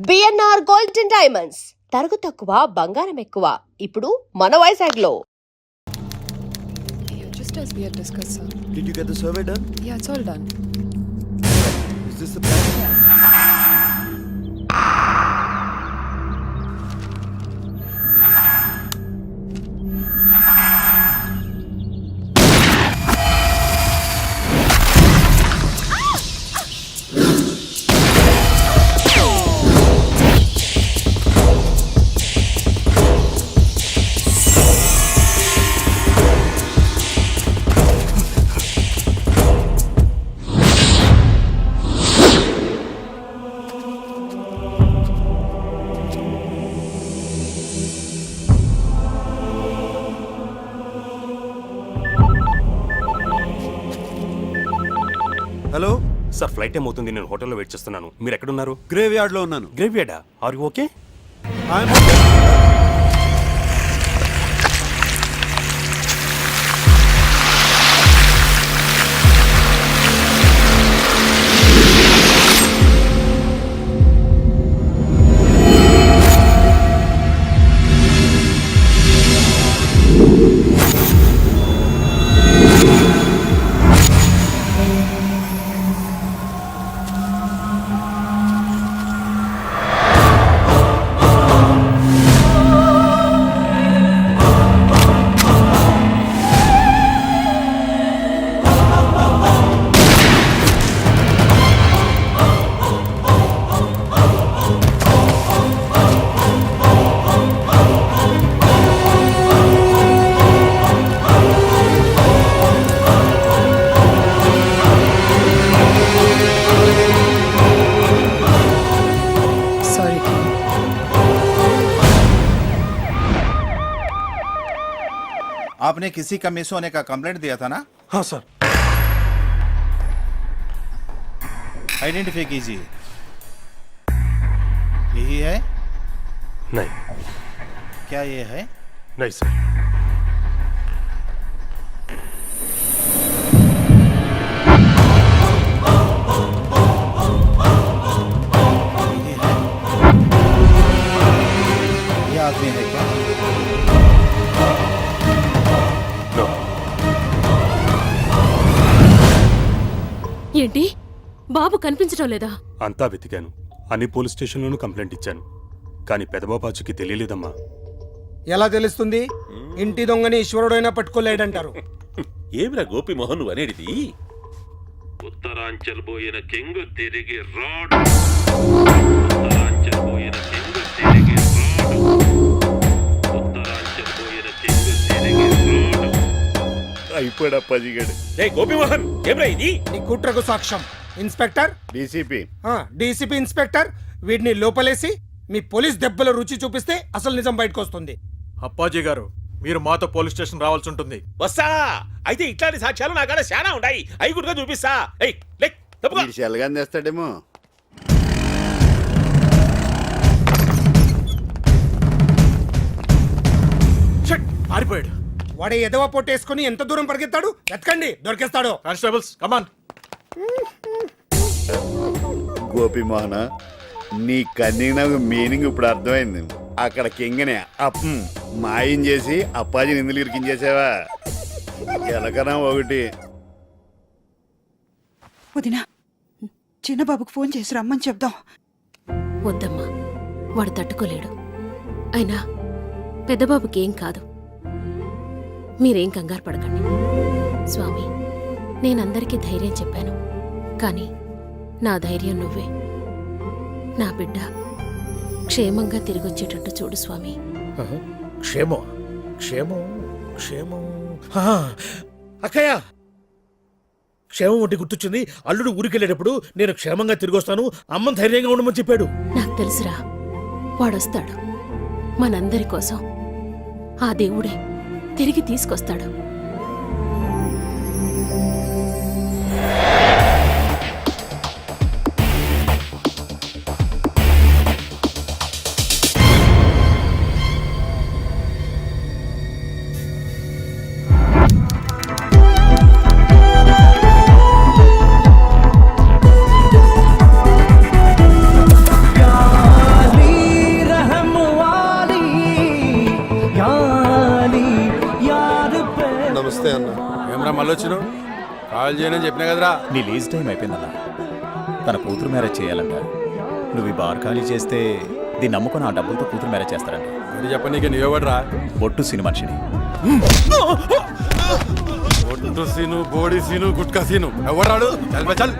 BNR gold and diamonds తరుగు తక్కువ బంగారం ఎక్కువ ఇప్పుడు మన వైజాగ్లో. Yeah, just as we had discussed, sir. Did you get the survey done? Yeah, it's all done. Is this the plan? Hello sir flight time అవుతుంది, నేను హోటల్లో వెయిట్ చేస్తున్నాను. మీరు ఎక్కడున్నారు? గ్రేవ్ యార్డ్ లో ఉన్నాను. గ్రేవ్ యార్డా? Are you okay? Sorry, King. आपने किसी का मिस होने का कंप्लेंट दिया था ना? हाँ सर. आइडेंटिफाई कीजिए. यही है? नहीं क्या ये है? नहीं सर. यही है? ये आदमी है क्या? No. ఏంటి బాబు కనిపించడం లేదా? అంతా వెతికాను, అన్ని పోలీస్ స్టేషన్లోనూ కంప్లైంట్ ఇచ్చాను, కానీ పెదబాబాచుకి తెలియలేదమ్మా. ఎలా తెలుస్తుంది? ఇంటి దొంగని ఈశ్వరుడైనా పట్టుకోలేడంటారు. ఏమిరా గోపిమోహన్ నువ్వు అనేటిది? ఉత్తరాంచల్ పోయిన కింగ్ తిరిగి రాడు. ఉత్తరాంచల్ పోయిన కింగ్ తిరిగి రాడు. ఉత్తరాంచల్ పోయిన కింగ్ తిరిగి రాడు. అయిపోయాడా పజిగాడు. రే గోపిమోహన్ ఏమిరా ఇది? నీ కుట్రకు సాక్ష్యం ఇన్స్పెక్టర్, డీసీపీ. డీసీపీ ఇన్స్పెక్టర్, వీడిని లోపలేసి మీ పోలీస్ దెబ్బల రుచి చూపిస్తే అసలు నిజం బయటకు వస్తుంది. అప్పాజీ గారు, మీరు మాతో పోలీస్ స్టేషన్ రావాల్సి ఉంటుంది. వస్తా. అయితే ఇట్లాంటి సాక్ష్యాలు నా కాడ చాలా ఉన్నాయి, అవి కూడా చూపిస్తా. ఏయ్ లే తప్పుకో. సెల్గా తెస్తాడేమో. షట్, పారిపోయాడు. వాడే ఎదవ పొట్టేసుకుని ఎంత దూరం పరిగెత్తాడు? ఎత్కండి, దొరికేస్తాడు. Constables come on. గోపిమోహన, నీ కన్నింగ్ నాకు మీనింగ్ ఇప్పుడు అర్థమైంది. అక్కడ కింగనే మాయం చేసి అప్పాజీ నిందులు ఇరికించేసావా? ఎలకనా ఒకటి. వదినా, చిన్నబాబుకు ఫోన్ చేసి రమ్మని చెప్దాం. వద్దమ్మా, వాడు తట్టుకోలేడు. అయినా పెద్దబాబుకి ఏం కాదు, మీరేం కంగారు పడకండి. స్వామి, నేనందరికీ ధైర్యం చెప్పాను, కానీ నా ధైర్యం నువ్వే. నా బిడ్డ క్షేమంగా తిరిగొచ్చేటట్టు చూడు స్వామి. క్షేమం క్షేమం క్షేమం. అక్కయ్య, క్షేమం ఒకటి గుర్తొచ్చింది. అల్లుడు ఊరికెళ్ళేటప్పుడు నేను క్షేమంగా తిరిగి వస్తాను, అమ్మని ధైర్యంగా ఉండమని చెప్పాడు. నాకు తెలుసురా, వాడొస్తాడు. మనందరి కోసం ఆ దేవుడే తిరిగి తీసుకొస్తాడు. ఏరా మళ్ళీ వచ్చినావు కాల్ చేయనని చెప్పినా కదరా. నీ లీజ్ టైం అయిపోయిందన్నా. తన కూతురు మ్యారేజ్ చేయాలంట. నువ్వు ఈ బార్ ఖాళీ చేస్తే దీన్ని నమ్ముకొని ఆ డబ్బులతో కూతురు మ్యారేజ్ చేస్తారంట. అది చెప్పనీకి నీవెవడరా? బొట్టు సిని మనిషిని. ఒట్టు సీను, బోడి సీను, గుట్కా సీను ఎవడాడు? చల్ బే చల్.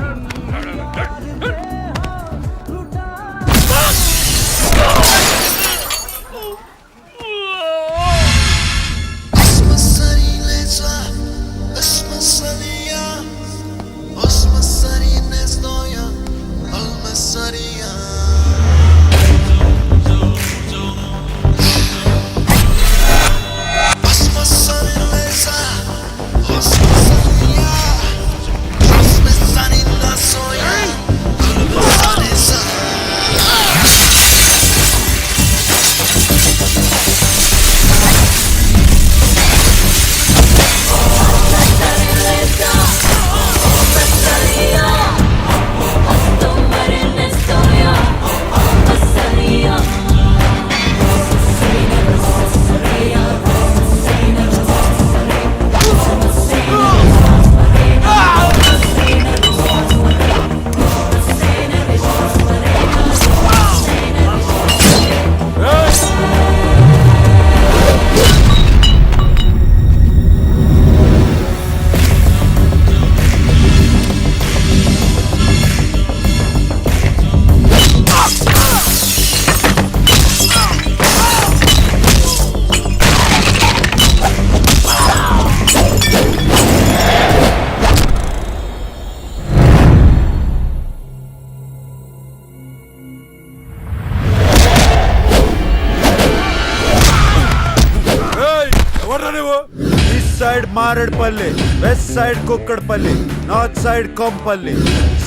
East side Maredpally, west side Kukatpally, north side Kompally,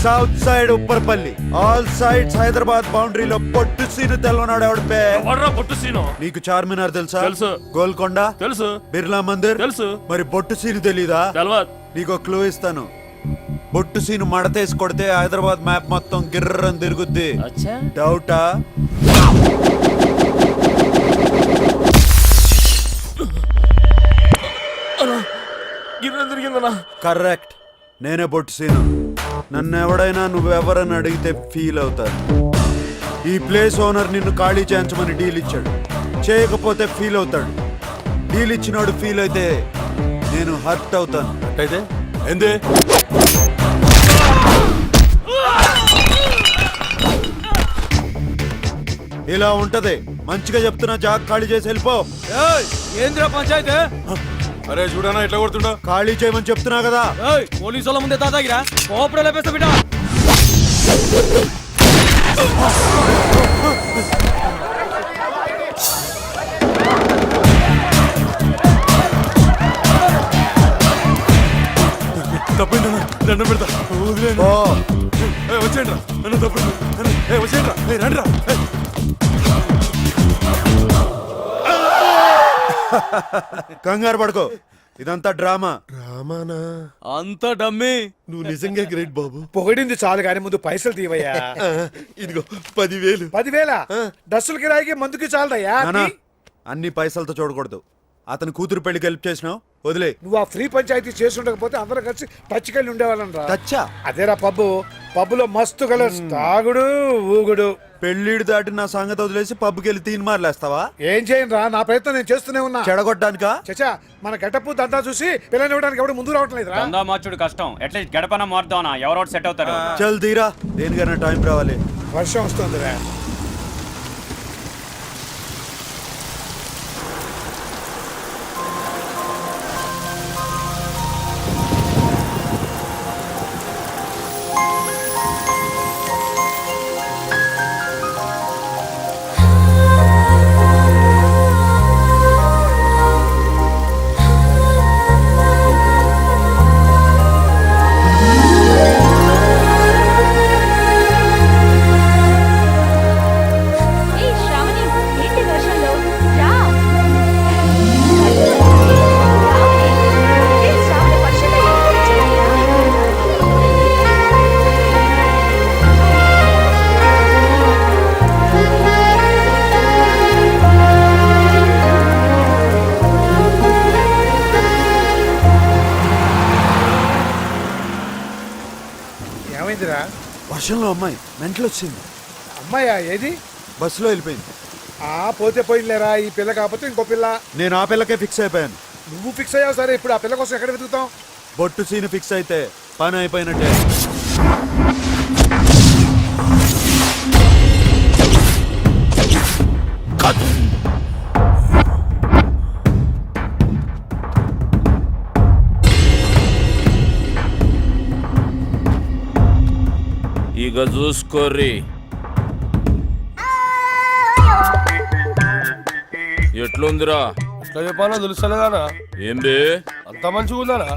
south side Upparpally, all sides Hyderabad బౌండరీలో పొట్టు సీను తెల్లనాడు ఎవడు బే? పొట్టు సీను నీకు చార్మినార్ తెలుసా? తెలుసు. గోల్కొండ తెలుసు. బిర్లా మందిర్ తెలుసు. మరి బొట్టు సీను తెలీదా? తెలవద్. నీకు క్లూ ఇస్తాను. బొట్టు సీను మడతేసి కొడితే హైదరాబాద్ మ్యాప్ మొత్తం గిర్రని తిరుగుద్ది. డౌటా? కరెక్ట్, నేనే బొట్టు సీను. నన్ను ఎవడైనా నువ్వెవరని అడిగితే ఫీల్ అవుతారు. ఈ ప్లేస్ ఓనర్ నిన్ను ఖాళీ చేయించమని డీల్ ఇచ్చాడు. చేయకపోతే ఫీల్ అవుతాడు. డీల్ ఇచ్చినాడు ఫీల్ అయితే నేను హర్ట్ అవుతాను. అయితే ఏంది? ఇలా ఉంటది. మంచిగా చెప్తున్నా, జాగ్ ఖాళీ చేసి వెళ్ళిపో. ఏంద్రా పంచాయతీ? అరే చూడనా ఎట్లా కొడుతుండో. ఖాళీ చేయమని చెప్తున్నా కదా. పోలీసు వాళ్ళ ముందే తాతాగిరా కోపడే లేపేస్తా బిడ్డ. తప్పిందన్నా, దండం పెడతా. ఓ వచ్చేయండి రా, నన్ను తప్పింది. వచ్చేయండి రా, రండి రా. కంగారు పడుకో, ఇదంతా డ్రామా. అంత డమ్మి. నువ్వు నిజంగా గ్రేట్ బాబు. పొగిడింది చాలు కానీ ముందు పైసలు తీవయ్యా. ఇదిగో 10,000. 10,000 డ్రస్సుల కిరాయికి మందుకి చాలదయ్యా. నానా, అన్ని పైసలతో చూడకూడదు. అతని కూతురు పెళ్లికి హెల్ప్ చేసినావు, వదిలే. నువ్వు ఆ ఫ్రీ పంచాయతీ చేసి ఉండకపోతే అందరం కలిసి టచ్కెళ్ళి ఉండేవాళ్ళం రా. టచ్చా? అదేరా పబ్బులో మస్తు కలర్స్, తాగుడు ఊగుడు. పెళ్లిడు దాటి నా సంగతి వదిలేసి పబ్కి వెళ్ళి తీన్ మార్లేస్తావా? ఏం చేయను రా, నా ప్రయత్నం నేను చేస్తూనే ఉన్నా. చెడగొట్టడానికా? చచ్చా, మన గెటప్పు దంతా చూసి పిల్లని ఇవ్వడానికి ఎవడు ముందు రావటం లేదురా. దందా మార్చుడు కష్టం. అట్లీస్ట్ గడపన మారుదామనా, ఎవరో సెట్ అవుతారు. చల్ తీరా, దేనికైనా టైం రావాలి. వర్షం వస్తుందిరా. వర్షంలో అమ్మాయి మెంటలు వచ్చింది. అమ్మాయా ఏది? బస్సులో వెళ్ళిపోయింది. పోతే పోయిందిలేరా, ఈ పిల్ల కాకపోతే ఇంకో పిల్ల. నేను ఆ పిల్లకే ఫిక్స్ అయిపోయాను. నువ్వు ఫిక్స్ అయ్యావు సరే, ఇప్పుడు ఆ పిల్ల కోసం ఎక్కడ వెతుకుతాం? బొట్టు సీన్ ఫిక్స్ అయితే పని అయిపోయినట్టే. ఇక చూసుకోర్రి ఎట్లుందిరా? ఎట్లా చెప్పాలో తెలుస్తలేదానా? ఏం బే అంత మంచిగా ఉందానా?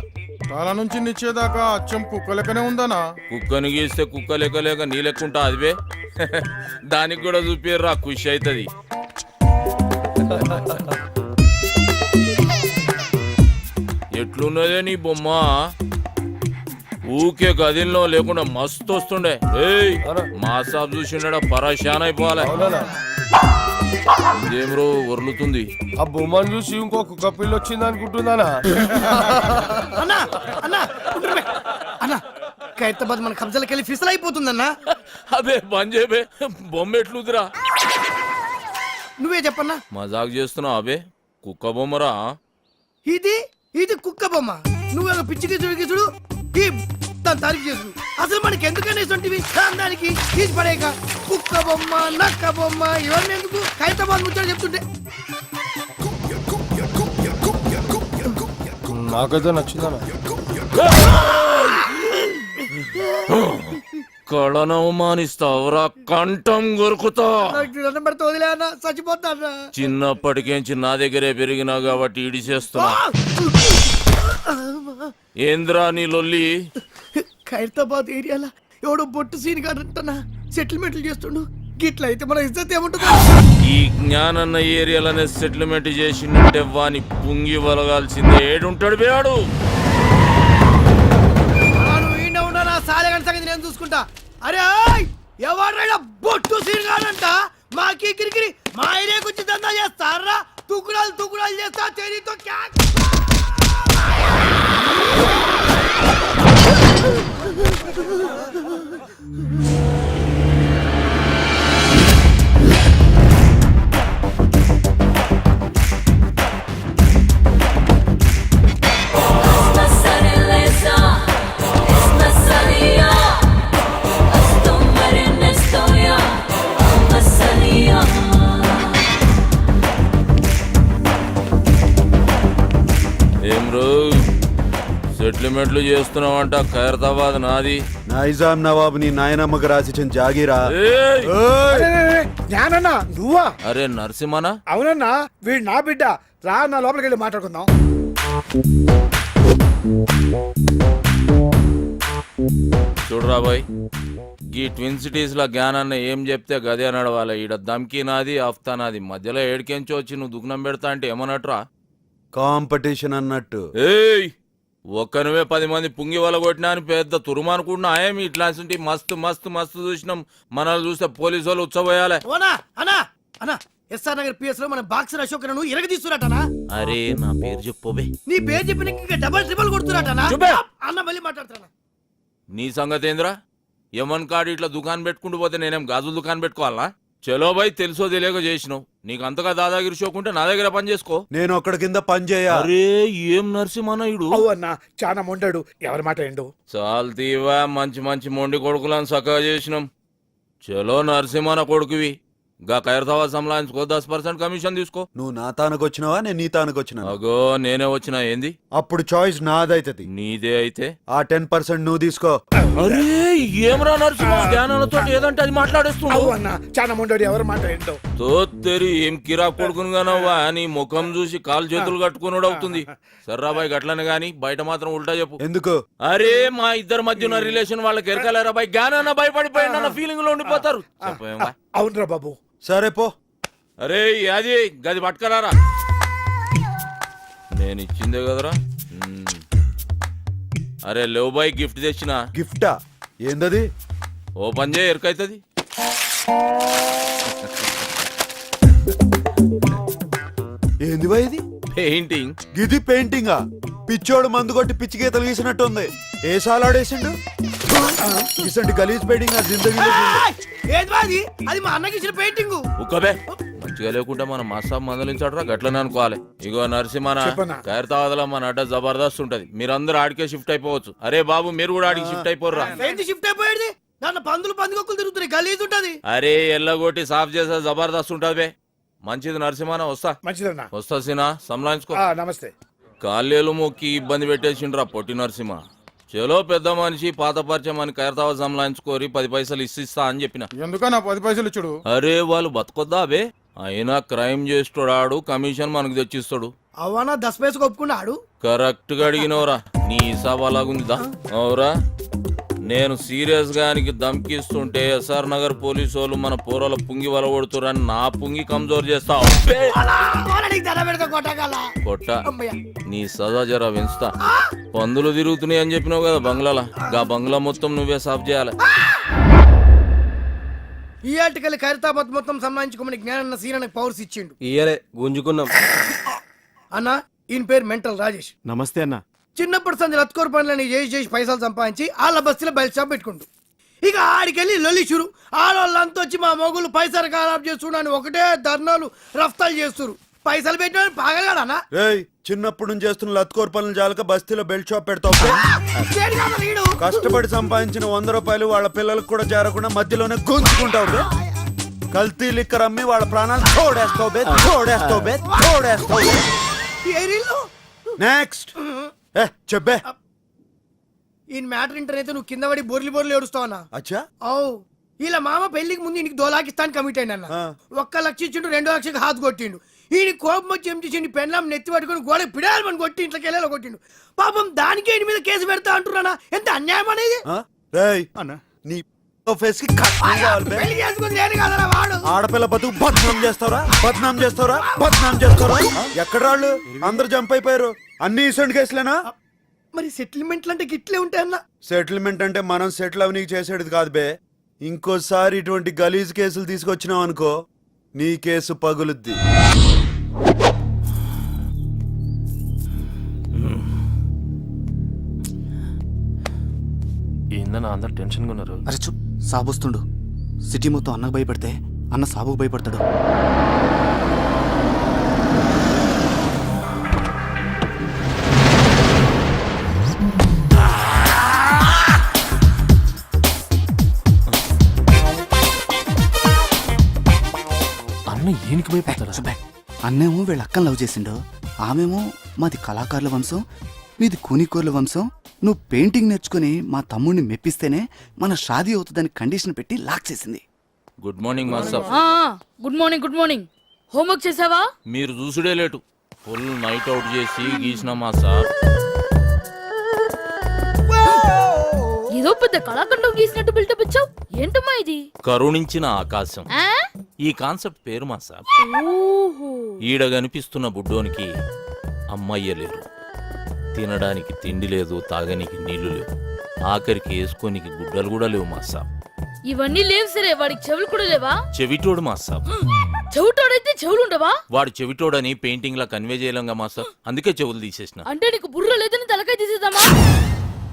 తల నుంచి నిచ్చేదాకా అచ్చం కుక్క లెక్కనే ఉందానా? కుక్కని గీస్తే కుక్క లెక్క లేక నీ లెక్కుంటా అది బే. దానికి కూడా చూపిర్రా, ఖుషి అవుతుంది. ఎట్లున్నదే నీ బొమ్మ? ఊకే గదిలో లేకుండా మస్తు వస్తుండే. ఏయ్ మా సాబ్ చూసిండా పరేషాన్ అయిపోవాలి. ఇదేం రో వర్లుతుంది? ఆ బొమ్మను చూసి ఇంకో కుక్క పిల్ల వచ్చింది అనుకుంటుందానా? అన్నా అన్నా అన్నా, ఖైరతాబాద్ మన కబ్జాలకు వెళ్ళి ఫిసల్ అయిపోతుందన్నా. అబే బంజేబే, బొమ్మ ఎట్లుందిరా? నువ్వే చెప్పన్నా. మజాక్ చేస్తున్నావు అబే? కుక్క బొమ్మరా? ఇది ఇది కుక్క బొమ్మ. నువ్వేదో పిచ్చికి చూడు ఈ దాని తారీఫ్ చేసు. అసలు మనకి ఎందుకని ఇటువంటివి దానికి తీసి పడేక కుక్క బొమ్మ నక్క బొమ్మ ఇవన్నీ ఎందుకు? ఖైరతాబాద్ ముచ్చట చెప్తుంటే నాకైతే నచ్చిందానా? కళను అవమానిస్తావురా, కంఠం కొరుకుతా. దండం పెడితే వదిలే అన్న, చచ్చిపోతాను. చిన్నప్పటికేంచి నా దగ్గరే పెరిగినా కాబట్టి ఇడి చేస్తున్నా. ఏంద్రా నీ లొల్లి? ఖైరతాబాద్ ఏరియాలో ఎవడో బొట్టు సీన్ కాదంటనా సెటిల్మెంట్లు చేస్తుండు. గిట్ల అయితే మన ఇజ్జత్ ఏముంటుంది? ఈ జ్ఞానన్న ఏరియాలనే సెటిల్మెంట్ చేసిందంటే వాని పుంగి వలగాల్సిందే. ఏడుంటాడు బేడు? సంగతి నేను చూసుకుంటా. అరే ఎవరైనా బొట్టు సీన్ కాదంట మాకి కిరికిరి మా ఏరియాకి వచ్చి దందా చేస్తారా? తుకుడాలు చేస్తా తెరీతో ఏం రో సెటిల్మెంట్లు చేస్తున్నావంట? ఖైరతాబాద్ నాది. నైజాం నవాబు నీ నాయనమ్మకు రాసిచ్చిన జాగీరా. ఏయ్! జ్ఞానన్నా నువ్వా? అరే నరసింహనా? అవునన్నా, వీడు నా బిడ్డ. రా నా లోపలికి వెళ్ళి మాట్లాడుకుందాం. చూడరా బాయ్, ఈ ట్విన్ సిటీస్ లో జ్ఞానాన్ని ఏం చెప్తే గదే నడవాలి. ఈడ దమ్కి నాది, అఫ్తా నాది. మధ్యలో ఏడికెంచి వచ్చి నువ్వు దుగ్నం పెడతా అంటే ఏమన్నట్రా? కాంపిటీషన్ అన్నట్టు. ఏయ్ ఒక్కనువే 10 మంది పుంగి వల కొట్టినా అని పెద్ద తురుమనుకుంటున్నా. ఏమి ఇట్లాంటి మస్తు మస్తు మస్తు చూసినాం. మనల్ని చూస్తే పోలీసు వాళ్ళు ఉచ్చబోయాలి. ఎస్ఆర్ నగర్ పిఎస్ లో మన బాక్సర్ అశోక్ ను ఇరగ తీస్తున్నట్టనా? అరే నా పేరు చెప్పోబే. నీ పేరు చెప్పిన ఇంకా డబల్ ట్రిబుల్ కొడుతున్నట్టనా? చూపే. అన్న మళ్ళీ మాట్లాడుతున్నా. నీ సంగతి ఏంద్రా? యమన్ కాడు ఇట్లా దుకాణం పెట్టుకుంటూ పోతే నేనేం గాజుల దుకాణం పెట్టుకోవాలా? చలో బాయ్, తెలుసో తెలియక చేసినావు. నీకు అంతగా దాదాగిరి షోకుంటే నా దగ్గర పని చేసుకో. నేను ఒక్కడి కింద పని చేయ. అరే ఏం నరసింహనాయుడు అన్నా చాలా మొండాడు. ఎవరి మాట ఏండు? చాలు తీవా, మంచి మంచి మొండి కొడుకులను చక్కగా చేసినాం. చలో నరసింహన కొడుకువి. గా ఖైరతాబాద్ సంలాయించుకో, 10% కమిషన్ తీసుకో. నువ్వు నా తానకు వచ్చినావా, నేను నీ తానకు వచ్చినా? అగో నేనే వచ్చినా. ఏంది? అప్పుడు చాయిస్ నాదైతది. నీదే అయితే ఆ 10% నువ్వు తీసుకో. అరే ఏమరా నరసింహ, జ్ఞానంతో ఏదంటే అది మాట్లాడేస్తున్నావు. అన్నా చాలా మొండాడు. ఎవరి మాట ఏంటో? తోత్తెరి ఏం కిరా కొడుకునుగానవ్వా? నీ ముఖం చూసి కాలు చేతులు కట్టుకున్నాడు అవుతుంది. సర్రాబాయ్ గట్లనే గాని బయట మాత్రం ఉల్టా చెప్పు. ఎందుకు? అరే మా ఇద్దరి మధ్య ఉన్న రిలేషన్ వాళ్ళకి ఎరకలేరా బాయ్? జ్ఞానాన్న భయపడిపోయిన ఫీలింగ్ లో ఉండిపోతారు. చెప్పేమా? అవునరా బాబు. సరే పో. అరే అది గది పట్టుకరారా. నేను ఇచ్చిందే కదరా. అరే లేవు బాయ్, గిఫ్ట్ తెచ్చిన. గిఫ్టా? ఏందది? ఓపెన్ చేయ, ఎరకైతుంది. ఏంది బాయ్ ఇది? పెయింటింగ్. గిది పెయింటింగా? పిచ్చోడు మందు కొట్టి పిచ్చి గీతలు గీసినట్టుంది. ఏ సాలాడేసిండు? ఇసంటి గలీజ్ పెయింటింగ్ ఆ జిందగీలో చూడలే. ఏది బాది అది మా అన్నకి ఇచ్చిన పెయింటింగ్. ఉక్కబే మంచిగా లేకుంటే మన మసాబ్ మందలించడరా గట్లనే అనుకోవాలి. ఇగో నరసింహన ఖైరతాబాద్లో మన అడ్డ జబర్దస్త్ ఉంటది, మీరందరూ ఆడికే షిఫ్ట్ అయిపోవచ్చు. అరే బాబు మీరు కూడా ఆడికి షిఫ్ట్ అయిపోర్రా. ఏంటి షిఫ్ట్ అయిపోయేది? దాంట్లో పందుకొక్కులు తిరుగుతున్నాయి, గలీజ్ ఉంటది. అరే ఎల్లగొట్టి సాఫ్ చేసే జబర్దస్త్ ఉంటది బే. మంచిది నరసింహన, వస్తా. మంచిదన్నా. వస్తా సీనా, సంలాయించుకో. నమస్తే. కాళ్ళేలు మొక్కి ఇబ్బంది పెట్టేసిండ్రా పొట్టి నరసింహ. చలో పెద్ద మనిషి పాత పరిచయం అని ఖైరతాబాద్ సంలాయించుకోరి 10 పైసలు ఇస్తా అని చెప్పిన. ఎందుకన్నా 10 పైసలు ఇచ్చుడు? అరే వాళ్ళు బతకొద్దా బే, అయినా క్రైమ్ చేస్తాడు, కమిషన్ మనకు తెచ్చిస్తాడు. అవనా 10 పైసలు ఒప్పుకున్నాడు. కరెక్ట్ గా అడిగినవరా, నీ హిసాబ్ అలాగుందా? అవురా, నేను సీరియస్ గా ఆయనకి ధమ్కిస్తుంటే ఎస్ఆర్ నగర్ పోలీసు వాళ్ళు మన పోరల పుంగి వల కొడుతురని నా పుంగి కమ్జోర్ చేస్తావు. కొట్ట నీ సదా జరా పెంచుతా. పందులు తిరుగుతున్నాయి అని చెప్పినావు కదా బంగ్లాలా, గా బంగ్లా మొత్తం నువ్వే సాఫ్ చేయాలి. ఈ ఆర్టికల్ ఖైరతాబాద్ మొత్తం సంబంధించుకోమని జ్ఞానన్న సీనకు పవర్స్ ఇచ్చిండు. ఇయ్యలే గుంజుకున్నాం. అన్న ఈయన పేరు మెంటల్ రాజేష్. నమస్తే అన్న. చిన్నప్పటి సంది రత్కోర్ పనులని చేసి పైసలు సంపాదించి వాళ్ళ బస్తీలో బయట షాప్ పెట్టుకుంటూ ఇక ఆడికెళ్ళి లొల్లి షురు. ఆడవాళ్ళంతా వచ్చి మా మొగులు పైసలు ఖరాబ్ చేస్తున్నాను ఒకటే ధర్నాలు రఫ్తాలు చేస్తురు. పైసలు పెట్టిన పాగలగాడనా? రేయ్, చిన్నప్పుడు నుంచి చేస్తున్న లత్కోర్ పనులు జాలక బస్తీలో బెల్ట్ షాప్ పెడతావు. కష్టపడి సంపాదించిన 100 రూపాయలు వాళ్ళ పిల్లలకు కూడా చేరకుండా మధ్యలోనే గుంజుకుంటావు. కల్తీ లిక్కర్ అమ్మి వాళ్ళ ప్రాణాలు తోడేస్తావు బే, తోడేస్తావు బే, తోడేస్తావు. నెక్స్ట్ చెప్పే. ఈ మ్యాటర్ ఇంటర్ అయితే నువ్వు కింద పడి బొర్లి ఏడుస్తావన్నా? అచ్చా. అవు ఇలా మామ పెళ్లికి ముందు ఇంటికి 2 లక్షలు ఇస్తాను కమిట్ అయిన. 1 లక్ష ఇచ్చిండు, 2 లక్షలకు హాత్ కొట్టిండు. ఈయన కోపం వచ్చి ఏం చేసిండు, పెన్లాం నెత్తి పట్టుకుని గోడ పిడాలని కొట్టి ఇంట్లోకి వెళ్ళేలా కొట్టిండు. పాపం దానికి ఈయన మీద కేసు పెడతా అంటున్నానా? ఎంత అన్యాయం అనేది. నీ ఫేస్ కి పెళ్లి చేసుకుని నేను కదరా వాడు. ఆడపిల్ల బతుకు బద్నాం చేస్తారా, బద్నాం చేస్తారా, బద్నాం చేస్తారా? ఎక్కడ వాళ్ళు అందరు జంప్ అయిపోయారు. అన్ని ఇసంటి కేసులేనా? మరి సెటిల్మెంట్లు అంటే గిట్లే ఉంటాయన్నా? సెటిల్మెంట్ అంటే మనం సెటిల్ అవనీకి చేసేది కాదు బే. ఇంకోసారి ఇటువంటి గలీజ్ కేసులు తీసుకొచ్చినావు అనుకో, నీ కేసు పగులుద్ది. ఏందన్నా అందరు టెన్షన్గా ఉన్నారు? అరే చూ, సాబొస్తుండు. సిటీ మొత్తం అన్నకు భయపడితే అన్న సాబుకు భయపడతాడు. అన్న ఏనికి భయపడతారా? అన్నేమో వీళ్ళ అక్కని లవ్ చేసిండు, ఆమెమో మాది కళాకారుల వంశం, మీది కూనికోర్ల వంశం. నువ్వు పెయింటింగ్ నేర్చుకుని మా తమ్ముడిని మెప్పిస్తేనే మన షాదీ అవుతుందని కండిషన్ పెట్టి లాక్ చేసింది. Good morning master. Good morning. Good morning. Homework చేసావా? మీరు చూసుడే లేటు, ఫుల్ నైట్ అవుట్ చేసి గీసిన మాస్టర్. ఏదో పెద్ద కళాఖండం గీసినట్టు బిల్డప్ ఇచ్చావు, ఏంటమ్మా ఇది? కరుణించిన ఆకాశం ఈ కాన్సెప్ట్ పేరు మాస్టర్. ఈడ కనిపిస్తున్న బుడ్డోనికి అమ్మయ్య లేరు, తినడానికి తిండి లేదు, తాగనికి నీళ్లు లేవు, ఆఖరికి వేసుకోనికి గుడ్డలు కూడా లేవు మాస్టర్. ఇవన్నీ లేవు సరే, వాడికి చెవులు కూడా లేవా? చెవిటోడు మాస్టర్. చెవిటోడైతే చెవులు ఉండవా? వాడు చెవిటోడని పెయింటింగ్ లా కన్వే చేయలేంగా మాస్టర్, అందుకే చెవులు తీసేసిన. అంటే నీకు బుర్ర లేదని తలకాయ తీసేద్దామా?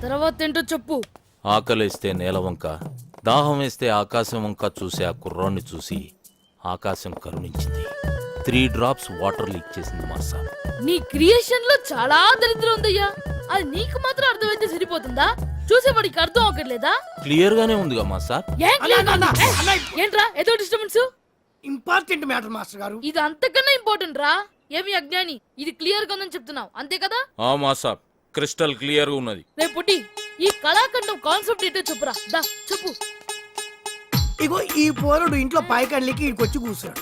తర్వాత ఏంటో చెప్పు. ఆకలేస్తే నేల వంక, దాహం వేస్తే ఆకాశం వంక చూసి ఆ కుర్రాన్ని చూసి ఆకాశం కరుణించింది. 3 drops వాటర్ లీక్ చేసింది మాస్టర్. నీ క్రియేషన్ లో చాలా దరిద్రం ఉందయ్యా, అది నీకు మాత్రం అర్థమైతే సరిపోతుందా? చూసేవాడికి అర్థం అవ్వట్లేదా? క్లియర్ గానే ఉందిగా మాస్టర్. ఏంట్రా ఏదో డిస్టర్బెన్స్? ఇంపార్టెంట్ మ్యాటర్ మాస్టర్ గారు. ఇది అంతకన్నా ఇంపార్టెంట్ రా. ఏమి అజ్ఞాని, ఇది క్లియర్ గా ఉందని చెప్తున్నావు అంతే కదా? ఆ మాస్టర్, క్రిస్టల్ క్లియర్ గా ఉన్నది. రేపు పుట్టి ఈ కళాఖండం కాన్సెప్ట్ ఏంటో చెప్పురా. దా చెప్పు. ఇగో ఈ పోరుడు ఇంట్లో పాయకాళ్ళకి ఇక్కడికి వచ్చి కూర్చున్నాడు.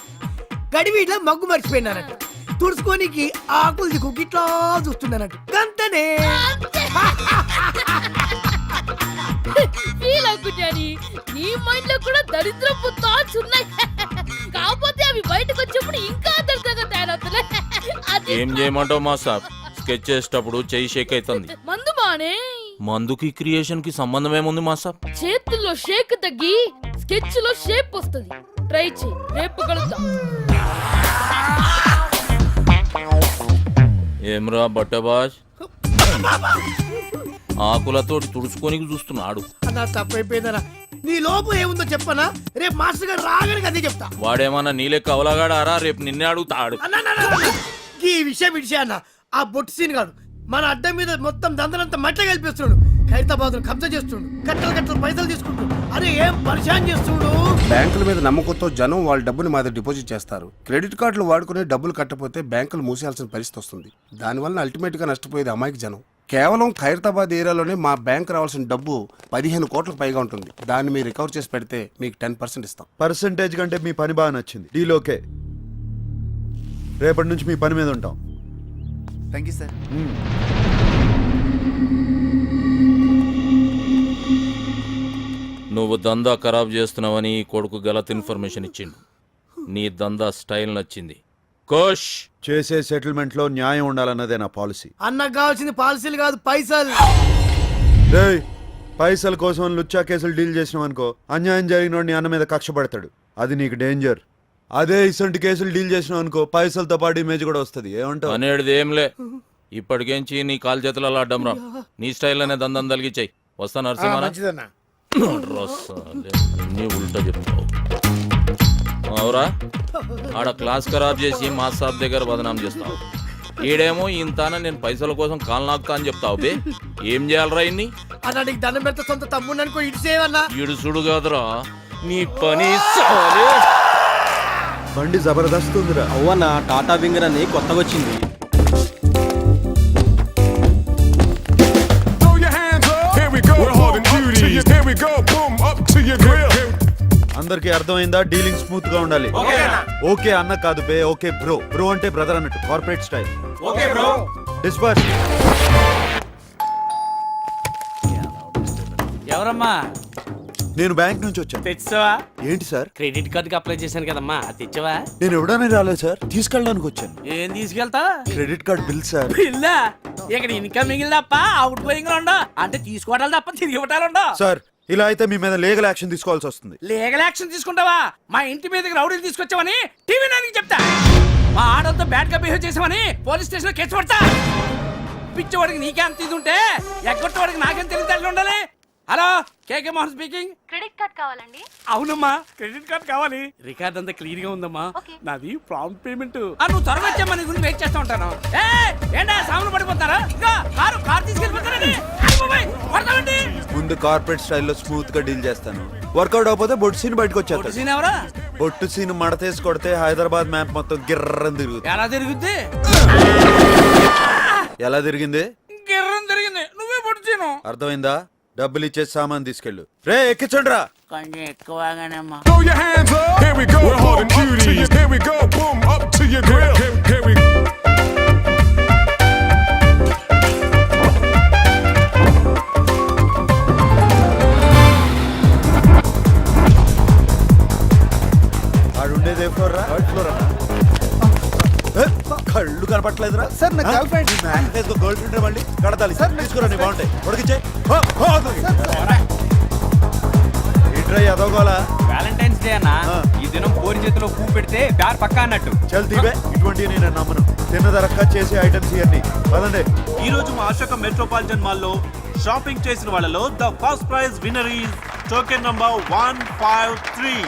గడివీట్లో మగ్గు మర్చిపోయినానంట, తుడుచుకోనికి ఆకులు దిక్కు గిట్లా చూస్తున్నానంట. గంతనే ఫీల్ అవుకుంటాని, నీ మైండ్ లో కూడా దరిద్రపు థాట్స్ ఉన్నాయి. కాకపోతే అవి బయటకు వచ్చినప్పుడు ఇంకా దరిద్రంగా తయారవుతున్నాయి. ఏం చేయమంటావు మాస్టర్? స్కెచ్ చేసేటప్పుడు చెయ్యి షేక్ అవుతుంది. మందు మానే. మందుకి క్రియేషన్ కి సంబంధం ఏముంది మాస్టర్? చేతుల్లో షేక్ తగ్గి స్కెచ్ లో షేప్ వస్తుంది. ట్రై చేయి, రేపు కలుద్దాం. ఏమ్రా బట్టబాజ్, ఆకులతోటి తుడుచుకొని చూస్తున్నాడు. అన్నా తప్పైపోయిందన్నా. నీ లోపు ఏముందో చెప్పనా, రేపు మాస్టర్ గారు రాగానే అదే చెప్తా. వాడేమన్నా నీలెక్క అవలగాడారా? రేపు నిన్నే అడుగుతాడు. ఈ విషయం అన్న, ఆ బొట్టు సీన్ గాడు మన అడ్డం మీద మొత్తం దందనంతా మట్ల కలిపిస్తున్నాడు. ఖైరతాబాద్ కబ్జా చేస్తుండు, కట్టలు కట్టలు పైసలు తీసుకుంటాడు. అరే ఏం పరిశాన్ చేస్తుండు. బ్యాంకుల మీద నమ్మకంతో జనం వాళ్ళ డబ్బుని మా దగ్గర డిపాజిట్ చేస్తారు. క్రెడిట్ కార్డులు వాడుకునే డబ్బులు కట్టపోతే బ్యాంకులు మూసేయాల్సిన పరిస్థితి వస్తుంది. దానివల్ల అల్టిమేట్ గా నష్టపోయేది అమాయక జనం. కేవలం ఖైరతాబాద్ ఏరియాలోనే మా బ్యాంక్ రావాల్సిన డబ్బు 15 కోట్లకు పైగా ఉంటుంది. దాన్ని మీరు రికవర్ చేసి పెడితే మీకు 10% ఇస్తాం. పర్సంటేజ్ కంటే మీ పని బాగా నచ్చింది. Deal okay. రేపటి నుంచి మీ పని మీద ఉంటాం. Thank you sir. నువ్వు దందా ఖరాబ్ చేస్తున్నావని ఈ కొడుకు గలత్ ఇన్ఫర్మేషన్ ఇచ్చిండు. నీ దందా స్టైల్ నచ్చింది. కోష్ చేసే సెటిల్మెంట్ లో న్యాయం ఉండాలన్నదే నా పాలసీ. అన్నకు కావాల్సింది పాలసీలు కాదు, పైసలు. రేయ్, పైసల కోసం లుచ్చా కేసులు డీల్ చేసినాం అనుకో, అన్యాయం జరిగిన నీ అన్న మీద కక్ష పడతాడు. అది నీకు డేంజర్. అదే ఇసంటి కేసులు డీల్ చేసినావు అనుకో, పైసలతో పాటు ఇమేజ్ కూడా వస్తుంది. ఏమంటావు? అనేది ఏంలే. ఇప్పటికేంచి నీ కాలు చేతులలో అడ్డం రా. నీ స్టైల్లోనే దందం తలిగిచ్చాయి. వస్తా నరసింహ. అన్నీ ఉల్టా చెప్తావు. అవురా, ఆడ క్లాస్ ఖరాబ్ చేసి మా సాబ్ దగ్గర బదనాం చేస్తావు. ఈడేమో ఇంతాన నేను పైసల కోసం కాలు నాకుతా అని చెప్తావు. బే ఏం చేయాలరా ఇన్ని? అన్న నీకు దండం పెడితే సొంత తమ్ముడు అనుకో, ఇటు సేవన్నా. ఇడుసుడు కాదురా నీ పని. సాలే బండి జబర్దస్త్ ఉందిరా. అవ్వన్న టాటా వింగర్ అని కొత్తగా వచ్చింది. అందరికి అర్థమైందా? డీలింగ్ స్మూత్ గా ఉండాలి. ఓకే అన్న కాదు బే, ఓకే బ్రో. బ్రో అంటే బ్రదర్ అన్నట్టు, corporate style. Okay bro. Disperse. ఎవరమ్మా? నేను బ్యాంక్ నుంచి వచ్చాను. తెచ్చావా? ఏంటి సార్? క్రెడిట్ కార్డుకి అప్లై చేశాను కదమ్మా, అది తెచ్చావా? నేను ఎవడనే రాలేదు సార్, తీసుకెళ్ళడానికి వచ్చాను. ఏం తీసుకెళ్తా? Credit card bill sir. బిల్లా? ఇక్కడ ఇన్కమ్ మిగిలిన తప్ప అవుట్ గోయింగ్ ఉండో, అంటే తీసుకోవడాలు తప్ప తిరిగి ఇవ్వటాలు ఉండో. సార్ ఇలా అయితే మీ మీద లీగల్ యాక్షన్ తీసుకోవాల్సి వస్తుంది. లీగల్ యాక్షన్ తీసుకుంటావా? మా ఇంటి మీదకి రౌడీలు తీసుకొచ్చావని టీవీ నానికి చెప్తా. మా ఆడలతో బ్యాడ్ గా బిహేవ్ చేసామని పోలీస్ స్టేషన్ లో కేసు పడతా. పిచ్చవాడికి నీకే అంత ఇది ఉంటే ఎగ్గొట్టవాడికి నాకేం తెలియదు ఉండాలి. హలో, కేకే మోహన్ స్పీకింగ్. క్రెడిట్ కార్డ్ కావాలండి. అవునమ్మా, క్రెడిట్ కార్డ్ కావాలి. రికార్డ్ అంతా క్లియర్ గా ఉందమ్మా. నాది ప్రాంప్ట్ పేమెంట్. నువ్వు త్వరగా వచ్చామా, నీ గురించి వెయిట్ చేస్తా ఉంటాను. ఏంటా సామాన్లు పడిపోతారా? కార్ తీసుకెళ్ళిపోతారండి. ముందు కార్పొరేట్ స్టైల్లో స్మూత్ గా డీల్ చేస్తాను. వర్కౌట్ అవకపోతే బొట్టు సీన్ బయటకు వచ్చేస్తాను. ఎవరా? బొట్టు సీన్ మడతేసి కొడితే హైదరాబాద్ మ్యాప్ మొత్తం గిర్రం తిరుగుతుంది. ఎలా తిరుగుద్ది? ఎలా తిరిగింది? గిర్రం తిరిగింది. నువ్వే పొడిచాను. అర్థమైందా? డబ్బులు ఇచ్చే సామాన్ తీసుకెళ్ళు. రే ఎక్కించండి రా. కొంచెం ఎక్కువగానేమ్మా. ఆడుండేది ఏ ఫ్లోర్ రా? థర్డ్ ఫ్లోర్ అన్నా. కళ్ళు కనపట్లేదురా సార్? నా గర్ల్ ఫ్రెండ్ గర్ల్ ఫ్రెండ్ మళ్ళీ కడతాలి సార్. తీసుకురా, నీ బాగుంటాయి. ఉడికిచ్చే ఏంట్రా ఎదవగోలా? వ్యాలంటైన్స్ డే అన్న, ఈ దినం కోరి చేతిలో పువ్వు పెడితే బ్యార్ పక్కా అన్నట్టు. చల్ తీవే, ఇటువంటి నేను నమ్మను. తిన్నదరక్క చేసే ఐటమ్స్ ఇవన్నీ పదండి. ఈ రోజు మా అశోక మెట్రోపాలిటన్ మాల్లో షాపింగ్ చేసిన వాళ్ళలో the first prize winner is token number 153.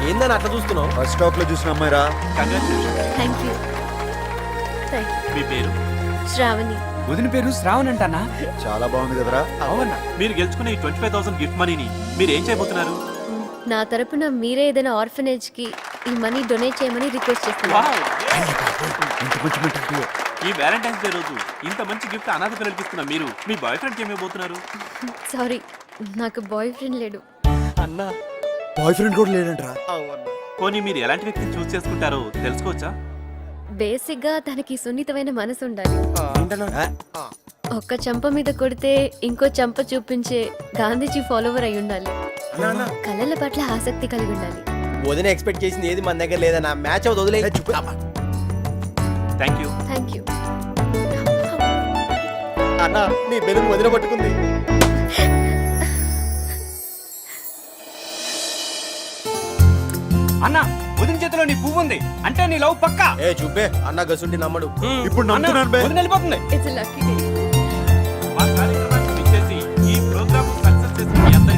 ఏందని అట్లా చూస్తున్నావు? ఫస్ట్ స్టాప్ లో చూసిన అమ్మాయిరా. Thank you. మీ పేరు? శ్రావణి. వదిన పేరు శ్రావణ్ అంటానా? చాలా బాగుంది కదరా. అవునా? మీరు గెలుచుకున్న ఈ 25,000 గిఫ్ట్ మనీని మీరు ఏం చేయబోతున్నారు? నా తరపున మీరే ఏదైనా ఆర్ఫనేజ్ కి ఈ మనీ డొనేట్ చేయమని రిక్వెస్ట్ చేస్తున్నాను. ఈ వ్యాలంటైన్స్ డే రోజు ఇంత మంచి గిఫ్ట్ అనాథ పిల్లలకి ఇస్తున్న మీరు మీ బాయ్ ఫ్రెండ్ కి ఏమైపోతున్నారు? సారీ, నాకు బాయ్ ఫ్రెండ్ లేడు. అన్నా, బాయ్ ఫ్రెండ్ కూడా లేడంట్రా. పోనీ మీరు ఎలాంటి వ్యక్తిని చూస్ చేసుకుంటారో తెలుసుకోవచ్చా? బేసిక్ గా తనకి సున్నితమైన మనసు ఉండాలి. ఒక్క చెంప మీద కొడితే ఇంకో చెంప చూపించే గాంధీజీ ఫాలోవర్ అయి ఉండాలి. కళల పట్ల ఆసక్తి కలిగి ఉండాలి. వదిన ఎక్స్పెక్ట్ చేసింది ఏది మన దగ్గర లేదన్నా. మ్యాచ్ అవుతుంది, వదిలే. Thank you. Thank you. అన్నా, నీ బెలూన్ వదిన పట్టుకుంది. అన్న వదిన చేతిలో నీ పువ్వు ఉంది అంటే నీ లవ్ పక్కా ఏ చూపే అన్న గసుండి నమ్మడు ఇప్పుడు నమ్ముతున్నాను బే వదిన వెళ్ళిపోతుంది ఇట్స్ లక్కీ డే